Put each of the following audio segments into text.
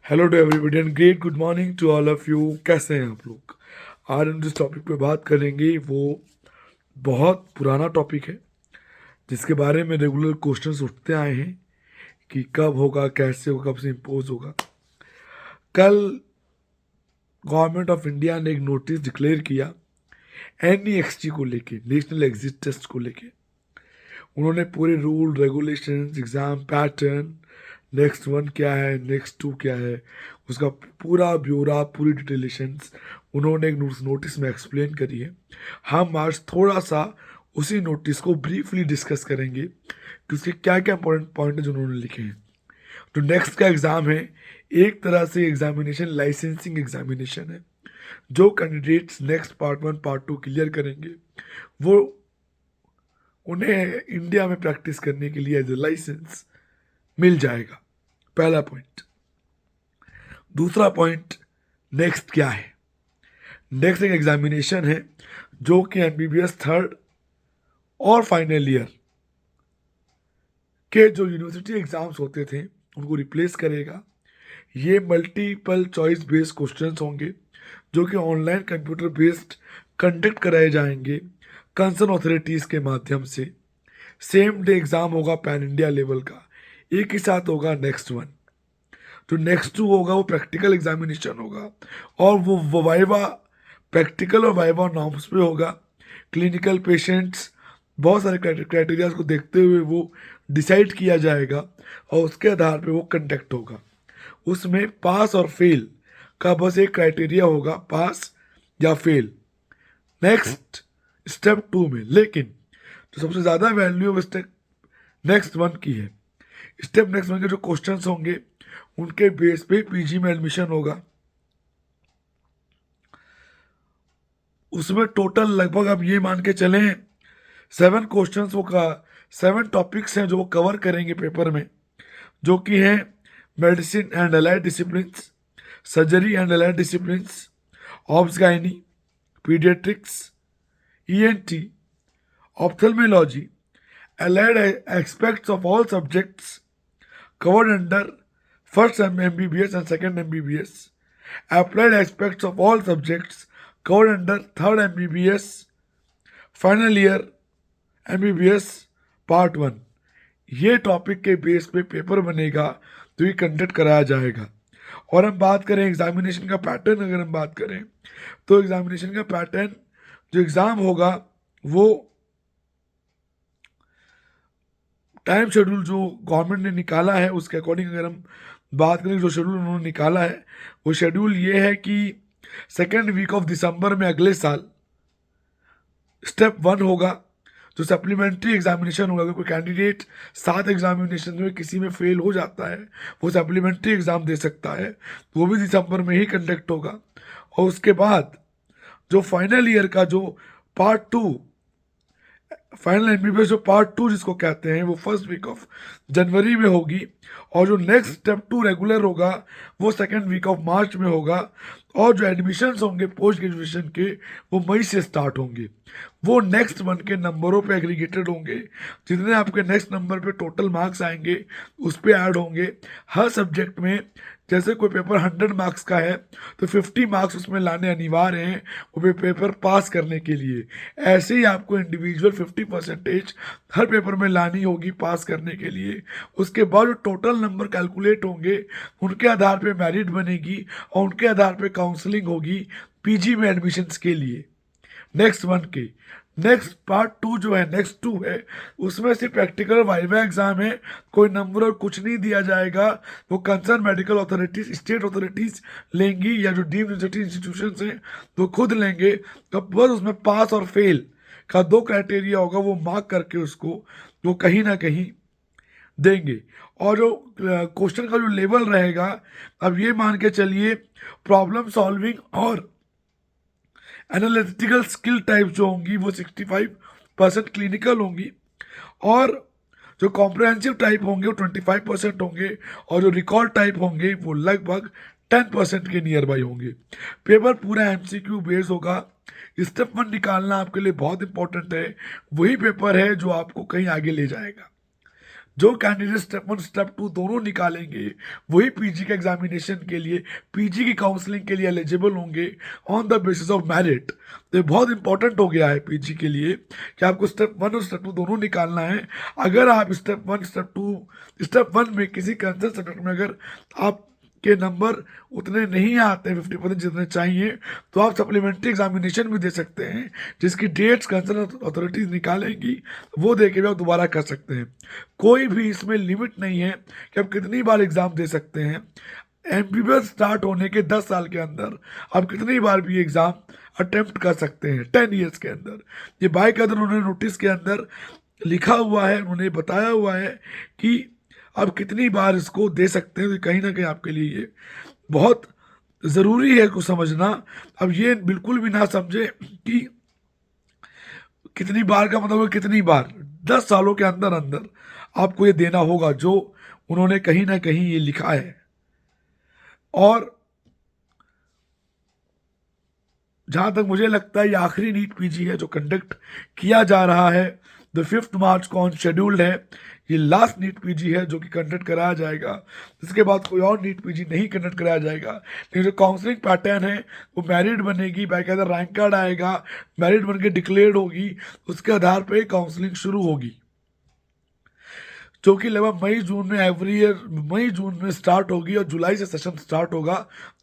Hello to everybody and great good morning to all of you. कैसे हैं आप लोग? आज हम जिस टॉपिक पे बात करेंगे वो बहुत पुराना टॉपिक है, जिसके बारे में रेगुलर क्वेश्चंस उठते आए हैं कि कब होगा, कैसे होगा, कब से इम्पोज होगा। कल गवर्नमेंट ऑफ इंडिया ने एक नोटिस डिक्लेयर किया NEXT को लेके, नेशनल एग्जिट टेस्ट को लेके। उन्होंने पूरे rule regulations, exam pattern, next one क्या है, नेक्स्ट टू क्या है, उसका पूरा ब्यौरा, पूरी डिटेलेशंस उन्होंने एक नोटिस में एक्सप्लेन करी है। हम आज थोड़ा सा उसी नोटिस को ब्रीफली डिस्कस करेंगे कि उसके क्या क्या इंपॉर्टेंट पॉइंट है जो उन्होंने लिखे हैं। तो नेक्स्ट का एग्ज़ाम है, एक तरह से एग्जामिनेशन लाइसेंसिंग एग्जामिनेशन है। जो candidates next part 1 part 2 clear करेंगे वो उन्हें इंडिया में प्रैक्टिस करने के लिए एज ए लाइसेंस मिल जाएगा। पहला पॉइंट। दूसरा पॉइंट, नेक्स्ट क्या है? नेक्स्ट एक एग्जामिनेशन है जो कि MBBS थर्ड और फाइनल ईयर के जो यूनिवर्सिटी एग्जाम्स होते थे उनको रिप्लेस करेगा। ये मल्टीपल चॉइस बेस्ड क्वेश्चंस होंगे जो कि ऑनलाइन कंप्यूटर बेस्ड कंडक्ट कराए जाएंगे कंसर्न अथॉरिटीज़ के माध्यम से। सेम डे एग्ज़ाम होगा पैन इंडिया लेवल का, एक ही साथ होगा नेक्स्ट वन। तो नेक्स्ट टू होगा वो प्रैक्टिकल एग्जामिनेशन होगा, और वो वाइवा, प्रैक्टिकल और वाइवा नॉर्म्स पे होगा। क्लिनिकल पेशेंट्स, बहुत सारे क्राइटेरियाज को देखते हुए वो डिसाइड किया जाएगा और उसके आधार पे वो कंडक्ट होगा। उसमें पास और फेल का बस एक क्राइटेरिया होगा, पास या फेल नेक्स्ट स्टेप 2 में। लेकिन जो सबसे ज़्यादा वैल्यू स्टेप नेक्स्ट वन की है, स्टेप नेक्स्ट वन के जो क्वेश्चंस होंगे उनके बेस पे PG में एडमिशन होगा। उसमें टोटल लगभग आप ये मान के चलें 7 क्वेश्चंस, वो का 7 टॉपिक्स हैं जो वो कवर करेंगे पेपर में, जो कि हैं medicine and allied disciplines, surgery and allied disciplines, obs gynae, paediatrics, ENT, ophthalmology, allied aspects of all subjects covered under first MBBS and second MBBS, applied aspects of all subjects covered under third MBBS, final year MBBS part 1। ये topic के base पे paper बनेगा तो ये conduct कराया जाएगा। और हम बात करें एग्जामिनेशन का पैटर्न, अगर हम बात करें तो एग्जामिनेशन का पैटर्न, जो एग्ज़ाम होगा वो टाइम शेड्यूल जो गवर्नमेंट ने निकाला है उसके अकॉर्डिंग अगर हम बात करें, जो शेड्यूल उन्होंने निकाला है वो शेड्यूल ये है कि सेकेंड वीक ऑफ दिसंबर में अगले साल स्टेप 1 होगा, जो सप्लीमेंट्री एग्जामिनेशन होगा। कोई कैंडिडेट 7 एग्जामिनेशन में किसी में फेल हो जाता है, वो सप्लीमेंट्री एग्ज़ाम दे सकता है, वो भी दिसंबर में ही कंडक्ट होगा। और उसके बाद जो फाइनल ईयर का जो पार्ट 2, फाइनल MBBS जो पार्ट 2 जिसको कहते हैं, वो फर्स्ट वीक ऑफ जनवरी में होगी। और जो नेक्स्ट स्टेप 2 रेगुलर होगा वो सेकेंड वीक ऑफ मार्च में होगा। और जो एडमिशन्स होंगे पोस्ट ग्रेजुएशन के वो मई से स्टार्ट होंगे। वो नेक्स्ट वन के नंबरों पे एग्रीगेटेड होंगे। जितने आपके नेक्स्ट नंबर पे टोटल मार्क्स आएंगे उस पर ऐड होंगे। हर सब्जेक्ट में जैसे कोई पेपर 100 मार्क्स का है तो 50 मार्क्स उसमें लाने अनिवार्य हैं वो पेपर पास करने के लिए। ऐसे ही आपको इंडिविजुअल 50% हर पेपर में लानी होगी पास करने के लिए। उसके बाद जो टोटल नंबर कैलकुलेट होंगे उनके आधार पे मेरिट बनेगी और उनके आधार पे काउंसलिंग होगी PG में एडमिशन्स के लिए नेक्स्ट वन के। नेक्स्ट पार्ट 2 जो है, नेक्स्ट 2 है, उसमें सिर्फ प्रैक्टिकल वाइवा एग्जाम है, कोई नंबर और कुछ नहीं दिया जाएगा। वो concern medical authorities, state authorities लेंगी या जो डीम्ड यूनिवर्सिटी इंस्टीट्यूशन हैं वो खुद लेंगे। तो बस उसमें पास और फेल का 2 क्राइटेरिया होगा, वो मार्क करके उसको वो कहीं ना कहीं देंगे। और जो क्वेश्चन का जो लेवल रहेगा, अब ये मान के चलिए प्रॉब्लम सॉल्विंग और एनालिटिकल स्किल टाइप जो होंगी वो 65% क्लिनिकल होंगी, और जो कॉम्प्रहेंसिव टाइप होंगे वो 25% होंगे, और जो रिकॉर्ड टाइप होंगे वो लगभग 10% के नियर बाई होंगे। पेपर पूरा MCQ बेस्ड होगा। स्टेप 1 निकालना आपके लिए बहुत इंपॉर्टेंट है, वही पेपर है जो आपको कहीं आगे ले जाएगा। जो कैंडिडेट स्टेप 1 स्टेप 2 दोनों निकालेंगे वही पीजी के एग्जामिनेशन के लिए, पीजी की काउंसलिंग के लिए एलिजिबल होंगे on the basis of merit. तो ये बहुत इंपॉर्टेंट हो गया है पीजी के लिए कि आपको स्टेप 1 और स्टेप 2 दोनों निकालना है। अगर आप स्टेप 1 में किसी कंसर्न सब्जेक्ट में अगर आप के नंबर उतने नहीं आते हैं 50% जितने चाहिए, तो आप सप्लीमेंट्री एग्जामिनेशन भी दे सकते हैं, जिसकी डेट्स कंसर्न अथॉरिटीज निकालेंगी, वो दे के भी आप दोबारा कर सकते हैं। कोई भी इसमें लिमिट नहीं है कि आप कितनी बार एग्जाम दे सकते हैं। एमबीबीएस स्टार्ट होने के 10 साल के अंदर आप कितनी बार भी एग्जाम अटेम्प्ट कर सकते हैं 10 ईयर्स के अंदर। ये बाकायदा उन्होंने नोटिस के अंदर लिखा हुआ है, उन्होंने बताया हुआ है कि आप कितनी बार इसको दे सकते हैं। तो कहीं ना कहीं आपके लिए ये बहुत ज़रूरी है इसको समझना। अब ये बिल्कुल भी ना समझे कि कितनी बार का मतलब है कितनी बार, 10 सालों के अंदर अंदर आपको ये देना होगा, जो उन्होंने कहीं ना कहीं ये लिखा है। और जहाँ तक मुझे लगता है ये आखिरी नीट पीजी है जो कंडक्ट किया जा रहा है। द 5 मार्च को ऑन शेड्यूल्ड है, ये लास्ट नीट पीजी है जो कि कंडक्ट कराया जाएगा। इसके बाद कोई और नीट पीजी नहीं कंडक्ट कराया जाएगा। लेकिन जो काउंसलिंग पैटर्न है वो मेरिट बनेगी, बाकायदा रैंक कार्ड आएगा, मेरिट बन के डिक्लेयर्ड होगी, उसके आधार पर काउंसलिंग शुरू होगी, जो कि लगभग मई जून में एवरी ईयर मई जून में स्टार्ट होगी और जुलाई से सेशन स्टार्ट होगा।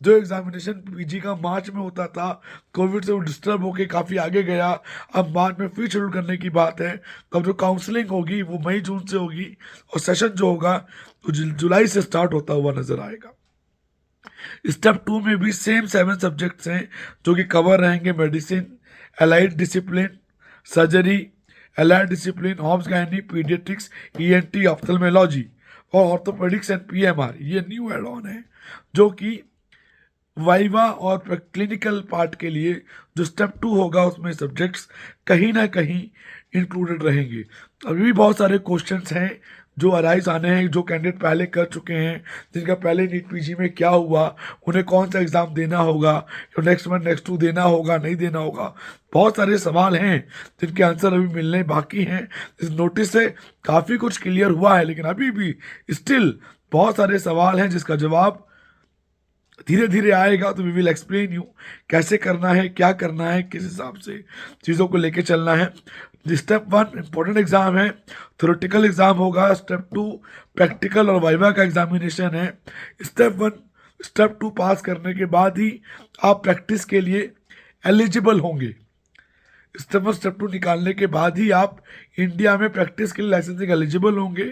जो एग्जामिनेशन पीजी का मार्च में होता था, कोविड से वो डिस्टर्ब होके काफ़ी आगे गया, अब मार्च में फिर शेड्यूल करने की बात है। तो अब जो काउंसलिंग होगी वो मई जून से होगी और सेशन जो होगा वो जुलाई से स्टार्ट होता हुआ नजर आएगा। स्टेप 2 में भी सेम 7 सब्जेक्ट्स हैं जो कि कवर रहेंगे, medicine, allied discipline, surgery, allied discipline, obs gynae, paediatrics, ENT, ophthalmology और ऑर्थोपेडिक्स एंड पीएमआर। ये न्यू एड ऑन है जो कि वाइवा और क्लिनिकल पार्ट के लिए जो स्टेप 2 होगा उसमें सब्जेक्ट्स कहीं ना कहीं इंक्लूडेड रहेंगे। अभी भी बहुत सारे क्वेश्चंस हैं जो अराइज आने हैं, जो कैंडिडेट पहले कर चुके हैं, जिनका पहले नीट पीजी में क्या हुआ, उन्हें कौन सा एग्ज़ाम देना होगा, नेक्स्ट 1 नेक्स्ट 2 देना होगा नहीं देना होगा। बहुत सारे सवाल हैं जिनके आंसर अभी मिलने बाकी हैं। इस नोटिस से काफ़ी कुछ क्लियर हुआ है, लेकिन अभी भी स्टिल बहुत सारे सवाल हैं जिसका जवाब धीरे धीरे आएगा। तो वी विल एक्सप्लेन यू कैसे करना है, क्या करना है, किस हिसाब से चीज़ों को लेके चलना है। स्टेप 1 इंपॉर्टेंट एग्जाम है, थ्योरेटिकल एग्जाम होगा। स्टेप 2 प्रैक्टिकल और वाइवा का एग्जामिनेशन है। स्टेप 2 पास करने के बाद ही आप प्रैक्टिस के लिए एलिजिबल होंगे। स्टेप 2 निकालने के बाद ही आप इंडिया में प्रैक्टिस के लिए लाइसेंसिंग एलिजिबल होंगे।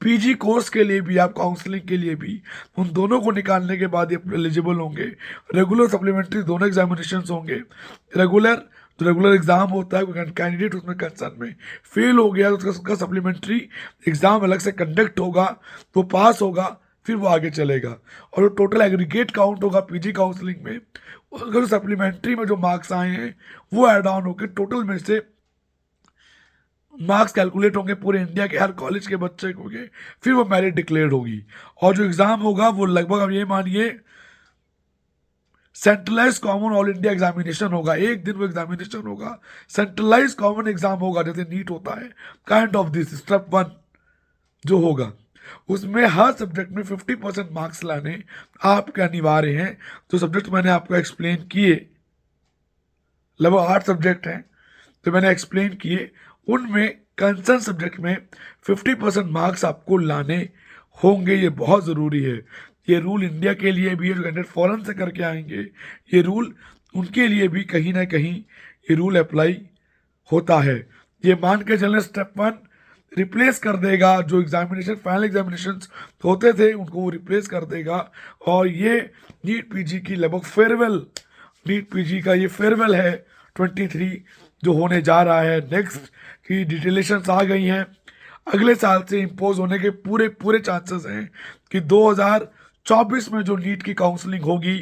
पीजी कोर्स के लिए भी, आप काउंसलिंग के लिए भी, उन दोनों को निकालने के बाद ही एलिजिबल होंगे। रेगुलर सप्लीमेंट्री दोनों एग्जामिनेशंस होंगे। रेगुलर एग्जाम होता है, कोई कैंडिडेट उसमें कंसर्न में फेल हो गया तो उसका सप्लीमेंट्री एग्जाम अलग से कंडक्ट होगा, तो पास होगा, फिर वो आगे चलेगा। और जो टोटल एग्रीगेट काउंट होगा पीजी काउंसलिंग में, अगर सप्लीमेंट्री में जो मार्क्स आए हैं वो ऐड ऑन होकर टोटल में से मार्क्स कैलकुलेट होंगे पूरे इंडिया के हर कॉलेज के बच्चे को के, फिर वो मेरिट डिक्लेयर्ड होगी। और जो एग्जाम होगा वो लगभग अब ये मानिए centralise common all India examination होगा। एक दिन वो एग्जामिनेशन होगा, सेंट्रलाइज कॉमन एग्जाम होगा जैसे नीट होता है, काइंड ऑफ दिस। स्टेप 1 जो होगा उसमें हर सब्जेक्ट में 50% मार्क्स लाने आपके अनिवार्य हैं। जो सब्जेक्ट मैंने आपको एक्सप्लेन किए, लगभग 8 सब्जेक्ट हैं तो मैंने एक्सप्लेन किए, उनमें कंसर्न सब्जेक्ट में 50% मार्क्स आपको लाने होंगे। ये बहुत ज़रूरी है। ये रूल इंडिया के लिए भी है, जो कैंडिडेट फॉरेन से करके आएंगे, ये रूल उनके लिए भी कहीं ना कहीं ये रूल अप्लाई होता है। ये मान के चलें स्टेप 1 रिप्लेस कर देगा जो एग्जामिनेशन फाइनल एग्जामिनेशन होते थे, उनको वो रिप्लेस कर देगा। और ये नीट पीजी की लगभग फेयरवेल, नीट पीजी का ये फेयरवेल है 23 जो होने जा रहा है। नेक्स्ट की डिटेलेशंस आ गई हैं, अगले साल से इम्पोज होने के पूरे चांसेस हैं कि 2024 में जो नीट की काउंसलिंग होगी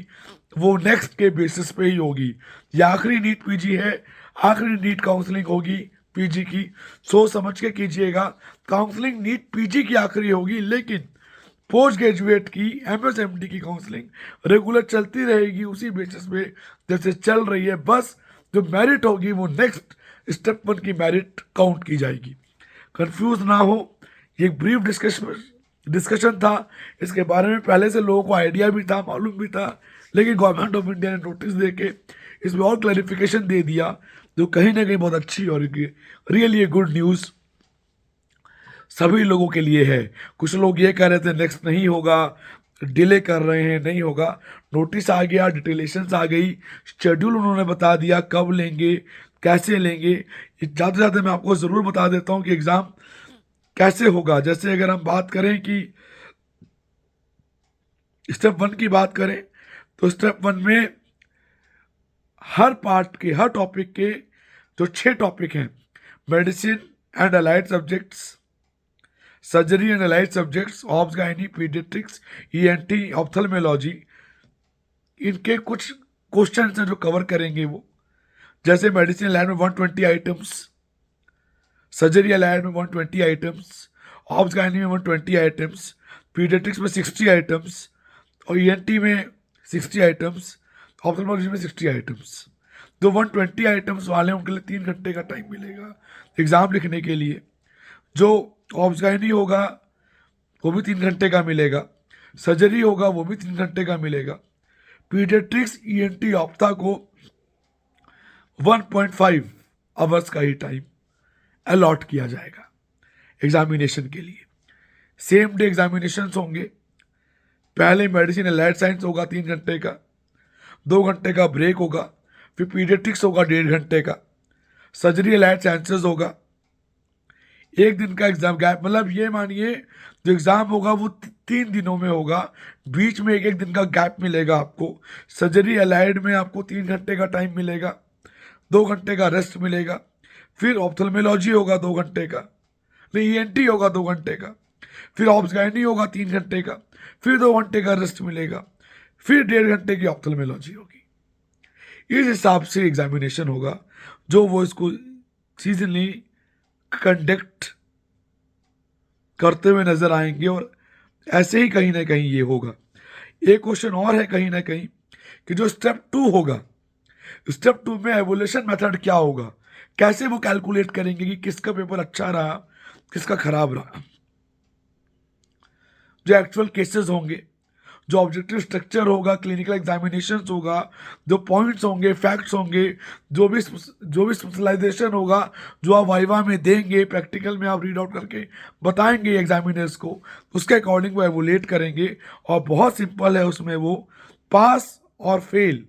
वो नेक्स्ट के बेसिस पे ही होगी। ये आखिरी नीट पीजी है, आखिरी नीट काउंसलिंग होगी पीजी की, सोच समझ के कीजिएगा। काउंसलिंग नीट पीजी की आखिरी होगी, लेकिन पोस्ट ग्रेजुएट की एमएसएमडी की काउंसलिंग रेगुलर चलती रहेगी उसी बेसिस पे जैसे चल रही है। बस जो मेरिट होगी वो नेक्स्ट स्टेप 1 की मेरिट काउंट की जाएगी। कंफ्यूज ना हो, ये एक ब्रीफ डिस्कशन था। इसके बारे में पहले से लोगों को आइडिया भी था, मालूम भी था, लेकिन गवर्नमेंट ऑफ इंडिया ने नोटिस दे के इसमें और क्लैरिफिकेशन दे दिया, जो कहीं ना कहीं बहुत अच्छी और रियली गुड न्यूज़ सभी लोगों के लिए है। कुछ लोग ये कह रहे थे नेक्स्ट नहीं होगा, डिले कर रहे हैं, नहीं होगा। नोटिस आ गया, डिटेलेशंस आ गई, शेड्यूल उन्होंने बता दिया कब लेंगे, कैसे लेंगे। ज़्यादा से ज़्यादा मैं आपको ज़रूर बता देता हूँ कि एग्ज़ाम कैसे होगा। जैसे अगर हम बात करें कि स्टेप 1 की बात करें, तो स्टेप 1 में हर पार्ट के, हर टॉपिक के जो 6 टॉपिक हैं, medicine and allied subjects, surgery and allied subjects, obs gynae, paediatrics, ENT, ophthalmology, इनके कुछ क्वेश्चन हैं जो कवर करेंगे वो। जैसे मेडिसिन लाइन में 120 आइटम्स, सर्जरी लाइन में 120 आइटम्स, ऑब्स गायनी में 120 आइटम्स, पीडियाट्रिक्स में 60 आइटम्स, और ईएनटी में 60 आइटम्स, ऑप्थेल्मोलॉजी में 60 आइटम्स। जो 120 आइटम्स वाले हैं उनके लिए 3 घंटे का टाइम मिलेगा एग्ज़ाम लिखने के लिए। जो ऑब्स गायनी होगा वो भी 3 घंटे का मिलेगा, सर्जरी होगा वो भी 3 घंटे का मिलेगा, पीडियाट्रिक्स, ईएनटी, ऑप्था को 1.5 आवर्स का ही टाइम अलॉट किया जाएगा एग्जामिनेशन के लिए। सेम डे एग्जामिनेशंस होंगे। पहले मेडिसिन अलाइड साइंस होगा 3 घंटे का, 2 घंटे का ब्रेक होगा, फिर पीडियाट्रिक्स होगा 1.5 घंटे का, सर्जरी अलाइड साइंसेज होगा 1 दिन का एग्जाम गैप। मतलब ये मानिए जो एग्ज़ाम होगा वो 3 दिनों में होगा, बीच में 1 दिन का गैप मिलेगा आपको। सर्जरी अलाइड में आपको 3 घंटे का टाइम मिलेगा, 2 घंटे का रेस्ट मिलेगा। फिर ऑप्थेल्मोलॉजी होगा 2 घंटे का, नहीं ईएनटी होगा 2 घंटे का, फिर ऑब्स गायनी होगा 3 घंटे का, फिर 2 घंटे का रेस्ट मिलेगा, फिर 1.5 घंटे की ऑप्थेल्मोलॉजी होगी। इस हिसाब से एग्जामिनेशन होगा जो वो इसको सीजनली कंडक्ट करते हुए नजर आएंगे, और ऐसे ही कहीं ना कहीं ये होगा। एक क्वेश्चन और है कहीं ना कहीं कि जो स्टेप 2 होगा, स्टेप 2 में एवोल्यूशन मेथड क्या होगा, कैसे वो कैलकुलेट करेंगे कि किसका पेपर अच्छा रहा, किसका खराब रहा। जो एक्चुअल केसेस होंगे, जो ऑब्जेक्टिव स्ट्रक्चर होगा, क्लिनिकल एग्जामिनेशन होगा, जो पॉइंट्स होंगे, फैक्ट्स होंगे, जो भी स्पेशलाइजेशन होगा, जो आप वाइवा में देंगे, प्रैक्टिकल में आप रीड आउट करके बताएंगे एग्जामिनर्स को, उसके अकॉर्डिंग वो एवोलेट करेंगे। और बहुत सिंपल है उसमें, वो पास और फेल,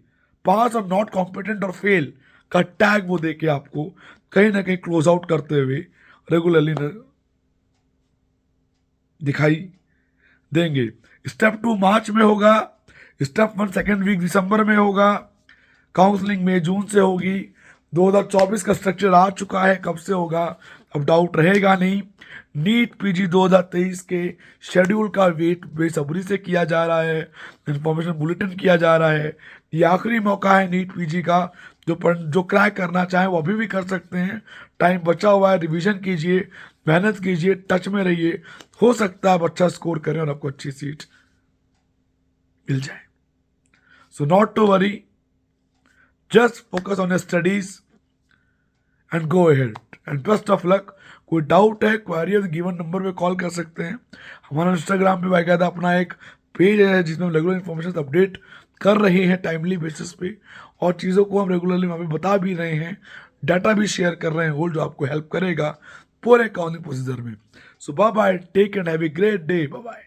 पास और नॉट कॉम्पिटेंट और फेल का टैग वो देके आपको कहीं ना कहीं क्लोज आउट करते हुए रेगुलरली दिखाई देंगे। स्टेप 2 मार्च में होगा, स्टेप 1 सेकेंड वीक दिसंबर में होगा, काउंसलिंग मई जून से होगी। 2024 का स्ट्रक्चर आ चुका है, कब से होगा अब डाउट रहेगा नहीं। नीट पीजी 2023 के शेड्यूल का वेट बेसब्री से किया जा रहा है, इंफॉर्मेशन बुलेटिन किया जा रहा है। ये आखिरी मौका है नीट पीजी का, जो क्रैक करना चाहे वो अभी भी कर सकते हैं, टाइम बचा हुआ है। रिवीजन कीजिए, मेहनत कीजिए, टच में रहिए, हो सकता है आप अच्छा स्कोर करें और आपको अच्छी सीट मिल जाए। So not to worry, just focus on your studies and go ahead and best of luck. कोई डाउट है, क्वेरी है, तो गिवन नंबर पे कॉल कर सकते हैं। हमारा इंस्टाग्राम पे बाकायदा अपना एक पेज है जिसमें हम रेगुलर इन्फॉर्मेशन अपडेट कर रहे हैं टाइमली बेसिस पे, और चीज़ों को हम रेगुलरली वहाँ पे बता भी रहे हैं, डाटा भी शेयर कर रहे हैं होल, जो आपको हेल्प करेगा पूरे काउंसलिंग प्रोसीजर में। So bye bye, take and have a great day, bye bye.